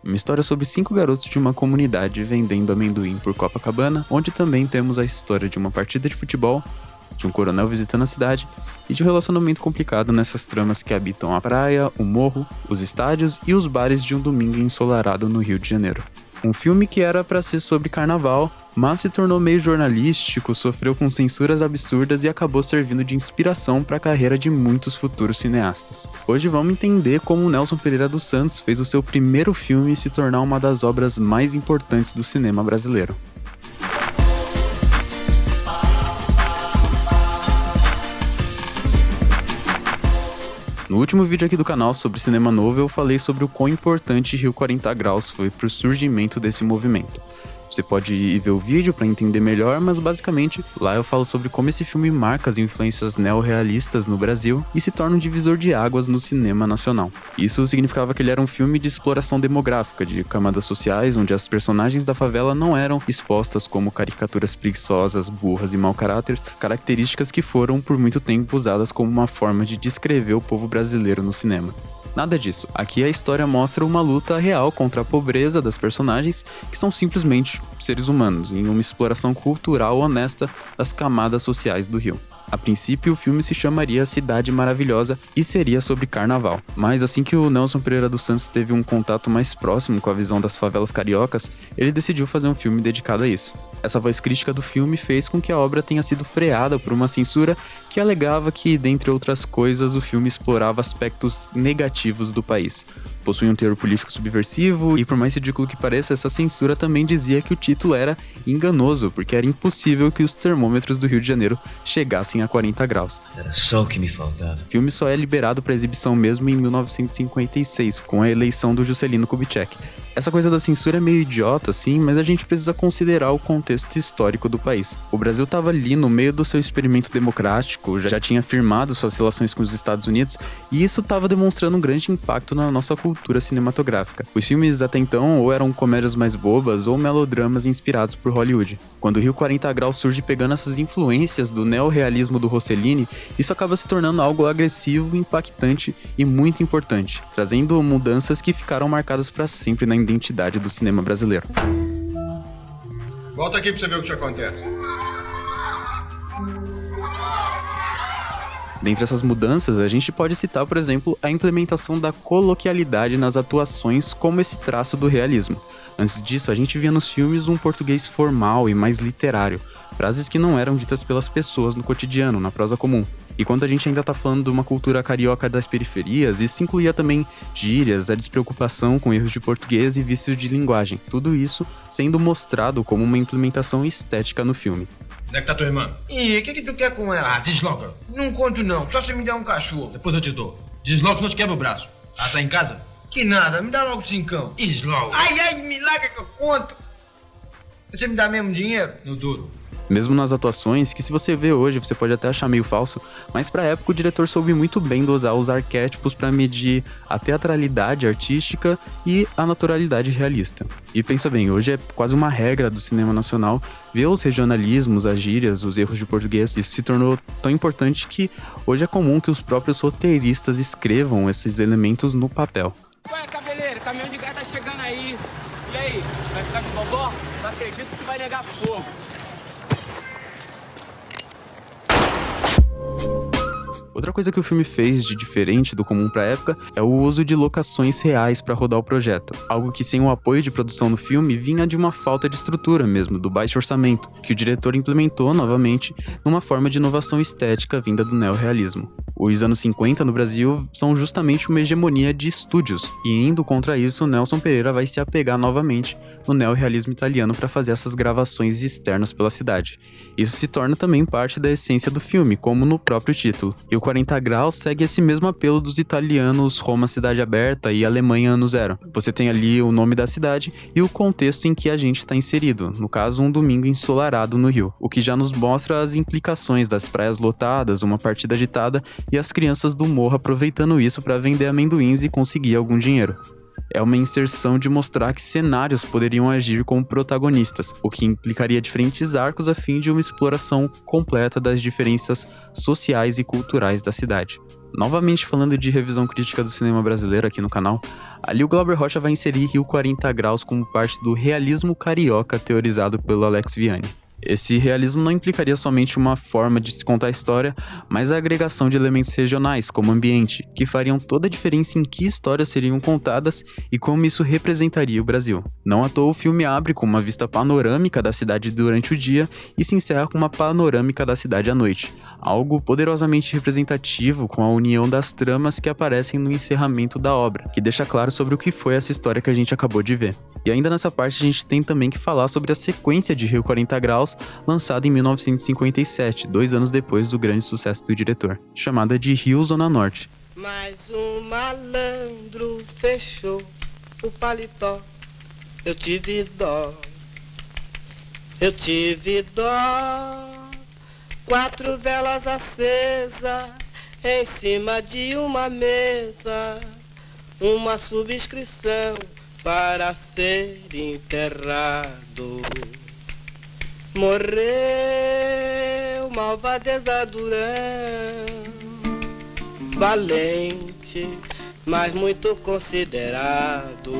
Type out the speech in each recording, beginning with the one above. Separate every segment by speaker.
Speaker 1: uma história sobre 5 garotos de uma comunidade vendendo amendoim por Copacabana, onde também temos a história de uma partida de futebol, de um coronel visitando a cidade e de um relacionamento complicado nessas tramas que habitam a praia, o morro, os estádios e os bares de um domingo ensolarado no Rio de Janeiro. Um filme que era para ser sobre carnaval, mas se tornou meio jornalístico, sofreu com censuras absurdas e acabou servindo de inspiração para a carreira de muitos futuros cineastas. Hoje vamos entender como Nelson Pereira dos Santos fez o seu primeiro filme se tornar uma das obras mais importantes do cinema brasileiro. No último vídeo aqui do canal sobre cinema novo, eu falei sobre o quão importante Rio 40 Graus foi para o surgimento desse movimento. Você pode ir ver o vídeo para entender melhor, mas basicamente lá eu falo sobre como esse filme marca as influências neorrealistas no Brasil e se torna um divisor de águas no cinema nacional. Isso significava que ele era um filme de exploração demográfica, de camadas sociais, onde as personagens da favela não eram expostas como caricaturas preguiçosas, burras e mau caráter, características que foram por muito tempo usadas como uma forma de descrever o povo brasileiro no cinema. Nada disso. Aqui a história mostra uma luta real contra a pobreza das personagens, que são simplesmente seres humanos, em uma exploração cultural honesta das camadas sociais do Rio. A princípio, o filme se chamaria Cidade Maravilhosa e seria sobre carnaval. Mas assim que o Nelson Pereira dos Santos teve um contato mais próximo com a visão das favelas cariocas, ele decidiu fazer um filme dedicado a isso. Essa voz crítica do filme fez com que a obra tenha sido freada por uma censura que alegava que, dentre outras coisas, o filme explorava aspectos negativos do país. Possui um teor político subversivo e, por mais ridículo que pareça, essa censura também dizia que o título era enganoso, porque era impossível que os termômetros do Rio de Janeiro chegassem a 40 graus.
Speaker 2: Era só o que me faltava.
Speaker 1: O filme só é liberado para exibição mesmo em 1956, com a eleição do Juscelino Kubitschek. Essa coisa da censura é meio idiota, sim, mas a gente precisa considerar o contexto histórico do país. O Brasil estava ali no meio do seu experimento democrático, já tinha firmado suas relações com os Estados Unidos, e isso estava demonstrando um grande impacto na nossa cultura cinematográfica. Os filmes até então ou eram comédias mais bobas ou melodramas inspirados por Hollywood. Quando o Rio 40 Graus surge pegando essas influências do neorrealismo do Rossellini, isso acaba se tornando algo agressivo, impactante e muito importante, trazendo mudanças que ficaram marcadas para sempre na identidade do cinema brasileiro.
Speaker 3: Volta aqui pra você ver o que acontece.
Speaker 1: Dentre essas mudanças, a gente pode citar, por exemplo, a implementação da coloquialidade nas atuações como esse traço do realismo. Antes disso, a gente via nos filmes um português formal e mais literário, frases que não eram ditas pelas pessoas no cotidiano, na prosa comum. E quando a gente ainda tá falando de uma cultura carioca das periferias, isso incluía também gírias, a despreocupação com erros de português e vícios de linguagem. Tudo isso sendo mostrado como uma implementação estética no filme.
Speaker 3: Onde é que tá tua irmã?
Speaker 4: Ih, o que tu quer com ela?
Speaker 3: Ah, desloca.
Speaker 4: Não conto não, só se me der um cachorro.
Speaker 3: Depois eu te dou. Desloca, senão te quebra o braço. Ah, tá em casa?
Speaker 4: Que nada, me dá logo 5.
Speaker 3: Desloca.
Speaker 4: Ai, me larga que eu conto. Você me dá mesmo dinheiro?
Speaker 3: No duro.
Speaker 1: Mesmo nas atuações, que se você vê hoje, você pode até achar meio falso, mas pra época o diretor soube muito bem dosar os arquétipos pra medir a teatralidade artística e a naturalidade realista. E pensa bem, hoje é quase uma regra do cinema nacional ver os regionalismos, as gírias, os erros de português. Isso se tornou tão importante que hoje é comum que os próprios roteiristas escrevam esses elementos no papel.
Speaker 5: Qual é, cabeleiro? Caminhão de gás tá chegando aí. E aí, vai ficar de bobó? Não acredito que vai negar fogo.
Speaker 1: Outra coisa que o filme fez de diferente do comum pra época é o uso de locações reais para rodar o projeto, algo que sem o apoio de produção no filme vinha de uma falta de estrutura mesmo, do baixo orçamento, que o diretor implementou novamente numa forma de inovação estética vinda do neorrealismo. Os anos 50 no Brasil são justamente uma hegemonia de estúdios, e indo contra isso, Nelson Pereira vai se apegar novamente no neorrealismo italiano para fazer essas gravações externas pela cidade. Isso se torna também parte da essência do filme, como no próprio título. E o 40 Graus segue esse mesmo apelo dos italianos Roma Cidade Aberta e Alemanha Ano Zero. Você tem ali o nome da cidade e o contexto em que a gente está inserido, no caso um domingo ensolarado no Rio, o que já nos mostra as implicações das praias lotadas, uma partida agitada e as crianças do morro aproveitando isso para vender amendoins e conseguir algum dinheiro. É uma inserção de mostrar que cenários poderiam agir como protagonistas, o que implicaria diferentes arcos a fim de uma exploração completa das diferenças sociais e culturais da cidade. Novamente falando de revisão crítica do cinema brasileiro aqui no canal, ali o Glauber Rocha vai inserir Rio 40 Graus como parte do realismo carioca teorizado pelo Alex Vianney. Esse realismo não implicaria somente uma forma de se contar a história, mas a agregação de elementos regionais, como ambiente, que fariam toda a diferença em que histórias seriam contadas e como isso representaria o Brasil. Não à toa o filme abre com uma vista panorâmica da cidade durante o dia e se encerra com uma panorâmica da cidade à noite, algo poderosamente representativo com a união das tramas que aparecem no encerramento da obra, que deixa claro sobre o que foi essa história que a gente acabou de ver. E ainda nessa parte a gente tem também que falar sobre a sequência de Rio 40 Graus, lançada em 1957, 2 anos depois do grande sucesso do diretor, chamada de Rio Zona Norte.
Speaker 2: Mas um malandro fechou o paletó, eu tive dó, 4 velas acesas em cima de uma mesa, uma subscrição para ser enterrado. Morreu Malvadeza Durão, valente, mas muito considerado.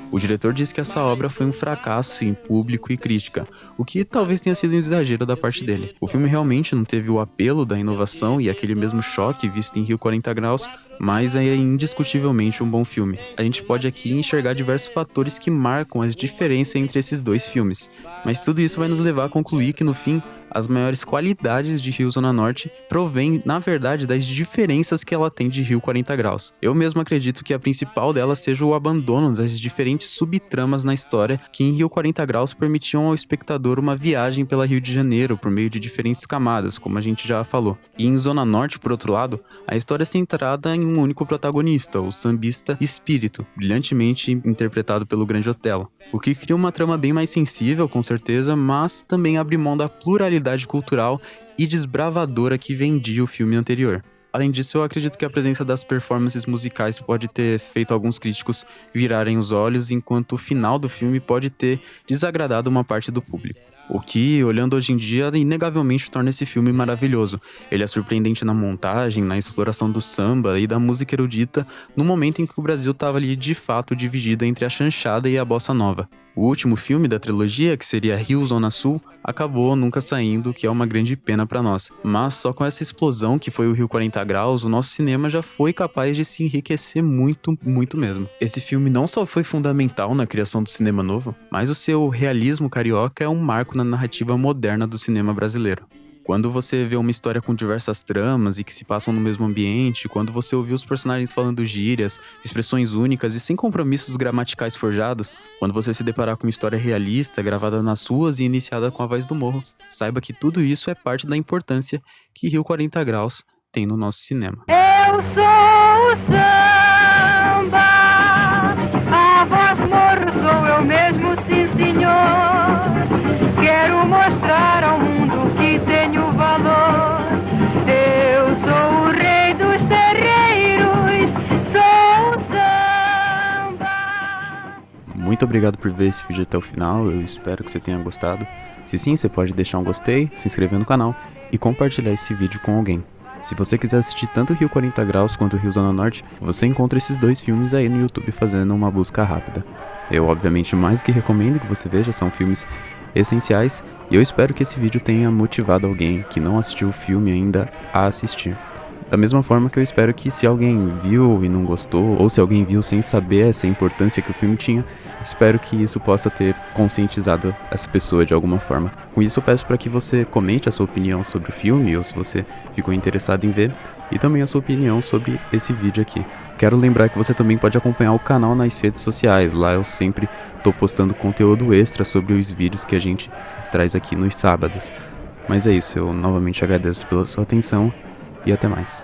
Speaker 1: O diretor disse que essa obra foi um fracasso em público e crítica, o que talvez tenha sido um exagero da parte dele. O filme realmente não teve o apelo da inovação e aquele mesmo choque visto em Rio 40 Graus, mas é indiscutivelmente um bom filme. A gente pode aqui enxergar diversos fatores que marcam as diferenças entre esses dois filmes, mas tudo isso vai nos levar a concluir que no fim, as maiores qualidades de Rio Zona Norte provêm, na verdade, das diferenças que ela tem de Rio 40 Graus. Eu mesmo acredito que a principal delas seja o abandono das diferentes subtramas na história que em Rio 40 Graus permitiam ao espectador uma viagem pela Rio de Janeiro por meio de diferentes camadas, como a gente já falou. E em Zona Norte, por outro lado, a história é centrada em um único protagonista, o sambista Espírito, brilhantemente interpretado pelo grande Otelo. O que cria uma trama bem mais sensível, com certeza, mas também abre mão da pluralidade cultural e desbravadora que vendia o filme anterior. Além disso, eu acredito que a presença das performances musicais pode ter feito alguns críticos virarem os olhos, enquanto o final do filme pode ter desagradado uma parte do público. O que, olhando hoje em dia, inegavelmente torna esse filme maravilhoso. Ele é surpreendente na montagem, na exploração do samba e da música erudita, no momento em que o Brasil estava ali de fato dividido entre a chanchada e a bossa nova. O último filme da trilogia, que seria Rio Zona Sul, acabou nunca saindo, o que é uma grande pena pra nós. Mas só com essa explosão que foi o Rio 40 Graus, o nosso cinema já foi capaz de se enriquecer muito, muito mesmo. Esse filme não só foi fundamental na criação do cinema novo, mas o seu realismo carioca é um marco na narrativa moderna do cinema brasileiro. Quando você vê uma história com diversas tramas e que se passam no mesmo ambiente, quando você ouve os personagens falando gírias, expressões únicas e sem compromissos gramaticais forjados, quando você se deparar com uma história realista, gravada nas ruas e iniciada com a voz do morro, saiba que tudo isso é parte da importância que Rio 40 Graus tem no nosso cinema.
Speaker 6: Eu sou o samba, a voz morro sou eu mesmo, sim senhor. Quero mostrar ao mundo que tenho valor. Eu sou o rei dos terreiros, sou o samba.
Speaker 1: Muito obrigado por ver esse vídeo até o final, eu espero que você tenha gostado. Se sim, você pode deixar um gostei, se inscrever no canal e compartilhar esse vídeo com alguém. Se você quiser assistir tanto Rio 40 Graus quanto Rio Zona Norte, você encontra esses dois filmes aí no YouTube fazendo uma busca rápida. Eu obviamente mais que recomendo que você veja, são filmes essenciais e eu espero que esse vídeo tenha motivado alguém que não assistiu o filme ainda a assistir. Da mesma forma que eu espero que se alguém viu e não gostou, ou se alguém viu sem saber essa importância que o filme tinha, espero que isso possa ter conscientizado essa pessoa de alguma forma. Com isso eu peço para que você comente a sua opinião sobre o filme, ou se você ficou interessado em ver, e também a sua opinião sobre esse vídeo aqui. Quero lembrar que você também pode acompanhar o canal nas redes sociais, lá eu sempre estou postando conteúdo extra sobre os vídeos que a gente traz aqui nos sábados. Mas é isso, eu novamente agradeço pela sua atenção e até mais.